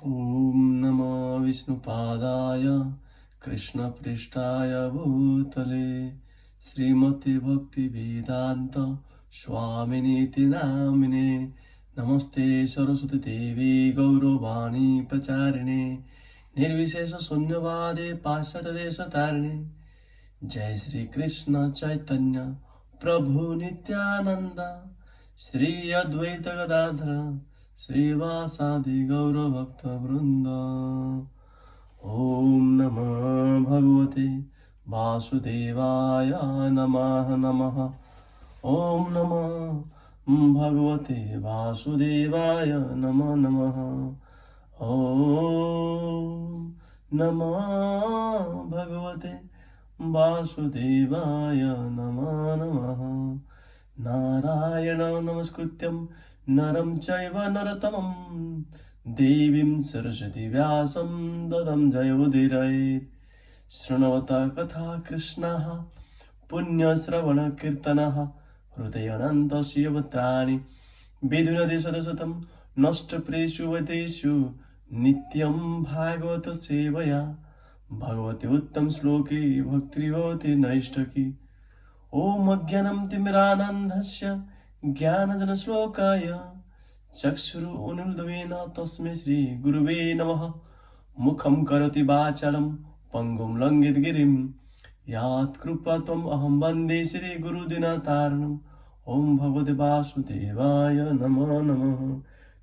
ॐ नमो विष्णुपादाय कृष्णपृष्ठाय भूतले श्रीमते भक्तिवेदान्त स्वामिनीति नामिने नमस्ते सरस्वती देवी गौरवाणी प्रचारिणे निर्विशेष शून्यवादे पाश्चात्यदेशतारिणे जय श्री कृष्ण चैतन्य प्रभु नित्यानंद श्री अद्वैत गदाधर श्रीवासादि गौरभक्तवृन्द। ॐ नमः भगवते वासुदेवाय नमः नमः। ॐ नमः भगवते वासुदेवाय नमः नमः। ॐ नमः भगवते वासुदेवाय नमः नमः। नारायण नमस्कृत्यं नरं चैव नरोत्तमं देवीं सरस्वती व्यासं ततं जयोदीरयेत्। शृण्वन्तः कथा कृष्णः पुण्यश्रवणकीर्तनः हृदयानन्दस्य वक्त्राणि विधुनदि शतशतं नष्टप्रेषु वदेषु नित्यं भागवत सेवया भगवती उत्तम श्लोके भक्तिर्भवति नैष्ठकी। ॐ अज्ञानं तिमिरानन्दस्य ज्ञानजनश्लोकाय चक्षुरुन्मीलितं तस्मै श्रीगुरुवे नमः। मुखं करोति वाचालं पङ्गुं लङ्घयेत् यत्कृपात्तम् अहं वन्दे श्रीगुरुदिनतारिणम्। ॐ भगवते वासुदेवाय नमो नमः।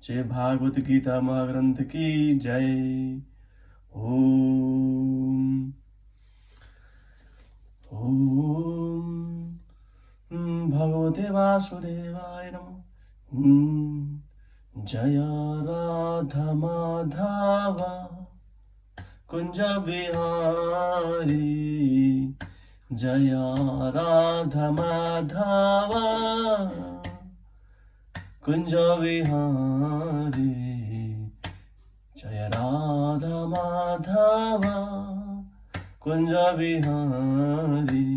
जय भागवत गीता महाग्रंथ की जय। ॐ भगवते वासुदेवाय नमः। जय राधा माधव कुंज बिहारी जय राधा माधव कुंज बिहारी जय राधा माधव कुंज बिहारी।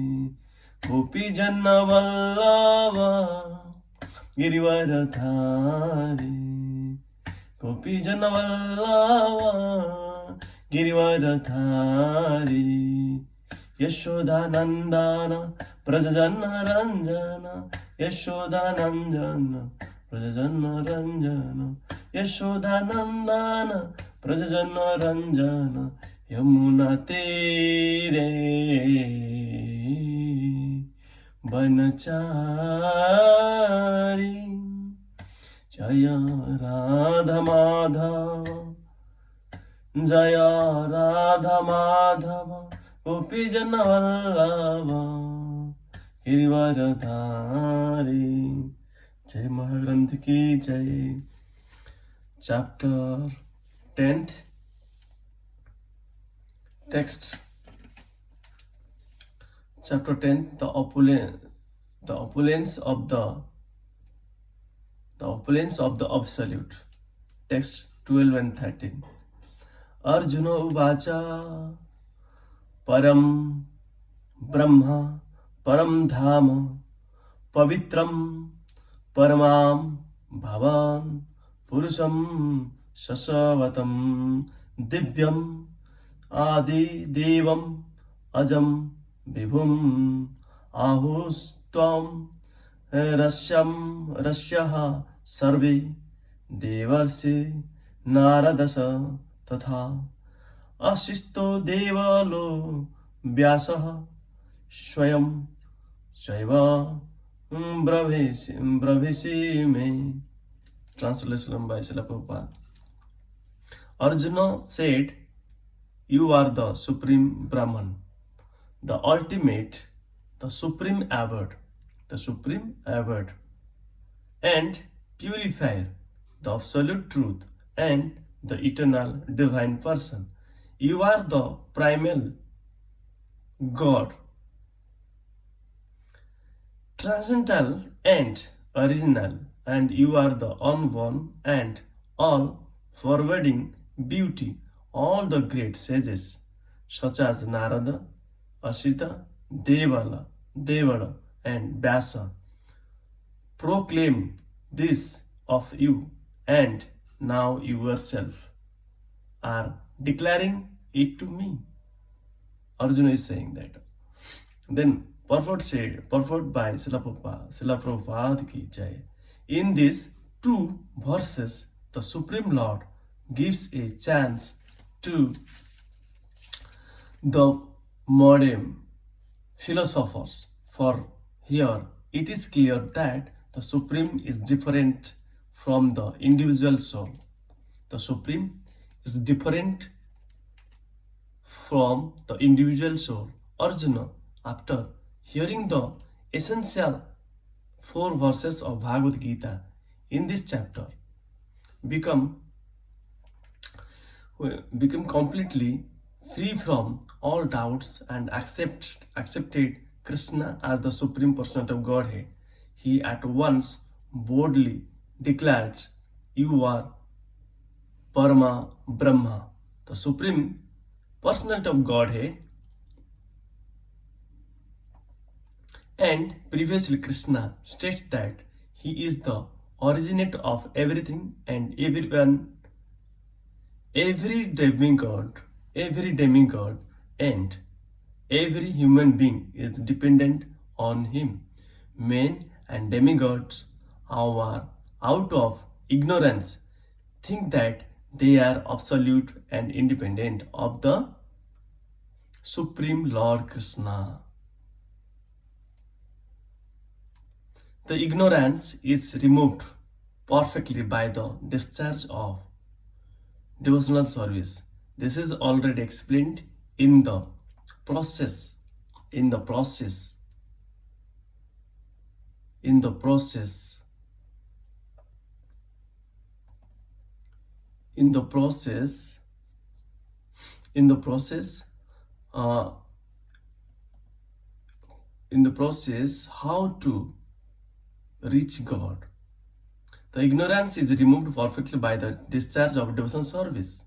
गोपी जन वल्लभ गिरिवरधारी गोपी जन वल्लभ गिरिवरधारी। यशोदानंदन प्रजजन रंजन यशोदानंदन प्रजजन रंजन यशोदानंदन प्रजजन रंजन यमुना तेरे बनचारी। जय राधा माधव जय राधा माधव गोपी जन वल्लभ गिरिवरधारी। जय महाग्रंथ की जय। Chapter 10th text. Chapter 10, the opulence of the absolute. Text 12 and 13. Arjuna uvacha param brahma param dhama pavitram paramam bhavan purusham shashavatam divyam adi devam ajam विभुम आहुस्त्वं रस्यः सर्वे देवर्षि नारदश तथा अशिष्टो देवलो व्यासः स्वयं चैव ब्रवीषि मे। Translation by Srila Prabhupada. Arjuna said, "You are the supreme Brahman, the ultimate, the supreme abode, and purifier, the absolute truth, and the eternal divine person. You are the primal God, transcendental and original, and you are the unborn and all-pervading beauty. All the great sages, such as Narada, Asita, Devada, and Vyasa, proclaim this of you, and now yourself. are declaring it to me. Arjuna is saying that. Then purport by Srila Prabhupada ki jai. In these two verses, the Supreme Lord gives a chance to the modern philosophers. For here it is clear that the Supreme is different from the individual soul. The Supreme is different from the individual soul. Arjuna, after hearing the essential 4 verses of Bhagavad Gita in this chapter, become completely free from all doubts and accepted Krishna as the Supreme Personality of Godhead. He at once boldly declared, "You are Parama Brahma," the Supreme Personality of Godhead. And previously Krishna states that he is the originator of everything and everyone, every demigod, and every human being is dependent on him. Men and demigods are out of ignorance think that they are absolute and independent of the Supreme Lord Krishna. The ignorance is removed perfectly by the discharge of devotional service. This is already explained in the process. In the process how to reach God. The ignorance is removed perfectly by the discharge of devotional service.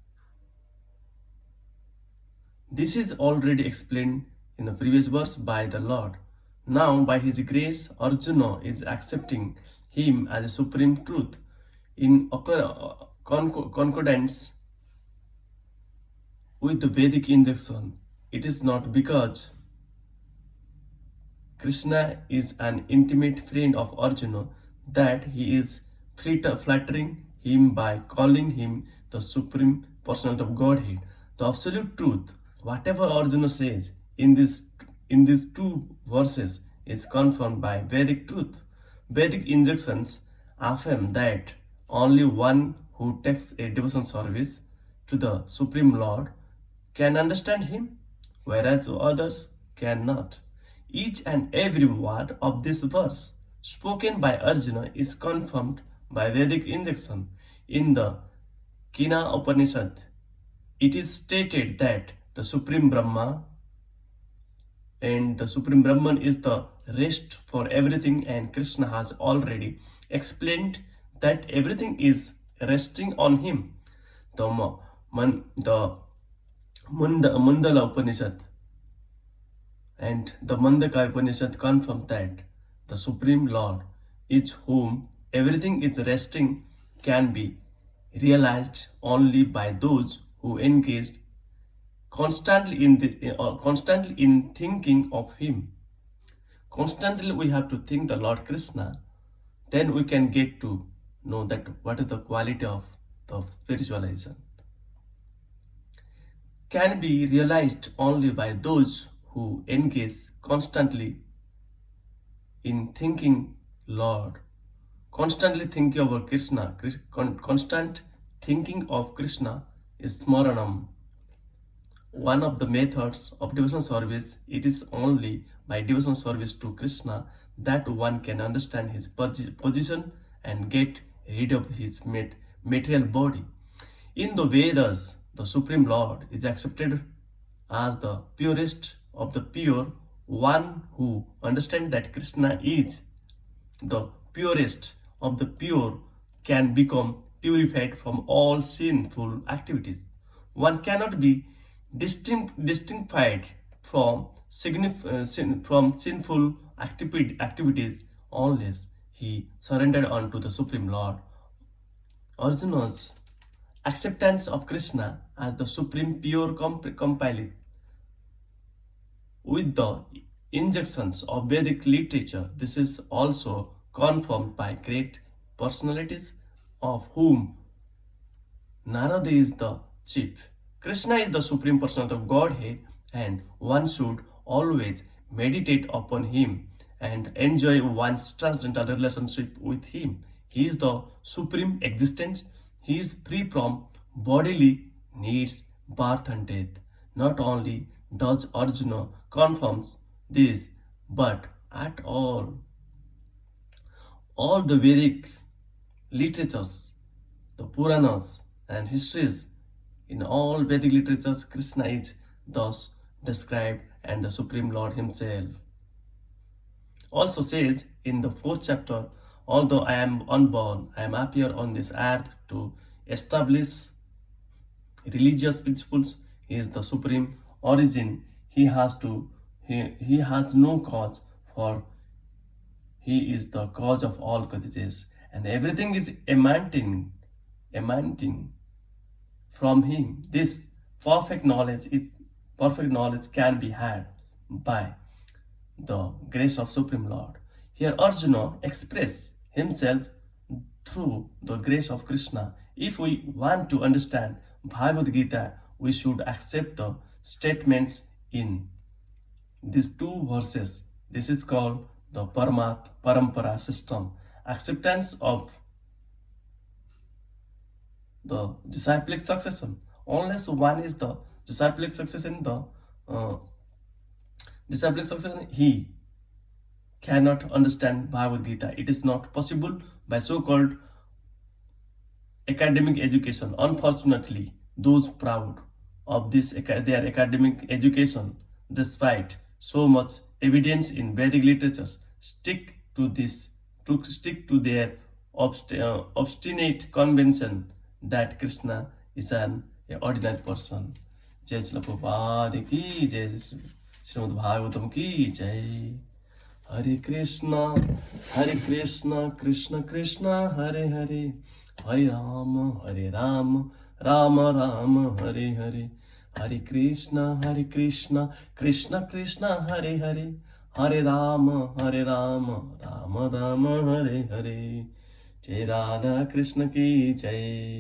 This is already explained in the previous verse by the Lord. Now, by His grace, Arjuna is accepting Him as a supreme truth in concordance with the Vedic injunction. It is not because Krishna is an intimate friend of Arjuna that he is flattering him by calling him the Supreme Personality of Godhead. The absolute truth, whatever Arjuna says in these 2 verses, is confirmed by Vedic truth. Vedic injunctions affirm that only one who takes a devotional service to the Supreme Lord can understand him, whereas others cannot. Each and every word of this verse spoken by Arjuna is confirmed by Vedic injunction. In the Kina Upanishad, it is stated that the Supreme Brahma and the Supreme Brahman is the rest for everything, and Krishna has already explained that everything is resting on him. The Mandala Upanishad and the Mandaka Upanishad confirm that the Supreme Lord is whom everything is resting can be realized only by those who engage constantly in thinking of him. Constantly we have to think the Lord Krishna, then we can get to know that what is the quality of the spiritualization. Can be realized only by those who engage constantly in thinking Lord. Constantly thinking of Krishna, constant thinking of Krishna is Smaranam. One of the methods of devotional service, it is only by devotional service to Krishna that one can understand his position and get rid of his material body. In the Vedas, the Supreme Lord is accepted as the purest of the pure. One who understands that Krishna is the purest of the pure can become purified from all sinful activities. One cannot be distinct from sinful activities unless he surrendered unto the Supreme Lord. Arjuna's acceptance of Krishna as the supreme pure compiled with the injections of Vedic literature. This is also confirmed by great personalities, of whom Narada is the chief. Krishna is the supreme personality of Godhead, and one should always meditate upon him and enjoy one's transcendental relationship with him. He is the supreme existence. He is free from bodily needs, birth and death. Not only does Arjuna confirms this, but at all the Vedic literatures, the Puranas and histories, in all Vedic literatures, Krishna is thus described and the Supreme Lord Himself. Also says in the fourth chapter, although I am unborn, I am appear on this earth to establish religious principles. He is the supreme origin. He has no cause, for he is the cause of all causes, and everything is emanating from him. This perfect knowledge can be had by the grace of Supreme Lord. Here Arjuna express himself through the grace of Krishna. If we want to understand Bhagavad Gita, we should accept the statements in these two verses. This is called the Parampara system. Acceptance of the disciplic succession. Unless one is the disciplic succession, he cannot understand Bhagavad Gita. It is not possible by so-called academic education. Unfortunately, those proud of their academic education, despite so much evidence in Vedic literatures, stick to their obstinate convention that Krishna is an ordinary person. जय श्री प्रभुपाद की जय, श्रीमद् भागवतम की जय. हरे कृष्णा कृष्ण कृष्ण हरे हरे, हरे राम राम राम हरे हरे, हरे कृष्णा कृष्ण कृष्ण हरे हरे, हरे राम राम राम हरे हरे. जय राधा कृष्ण की जय.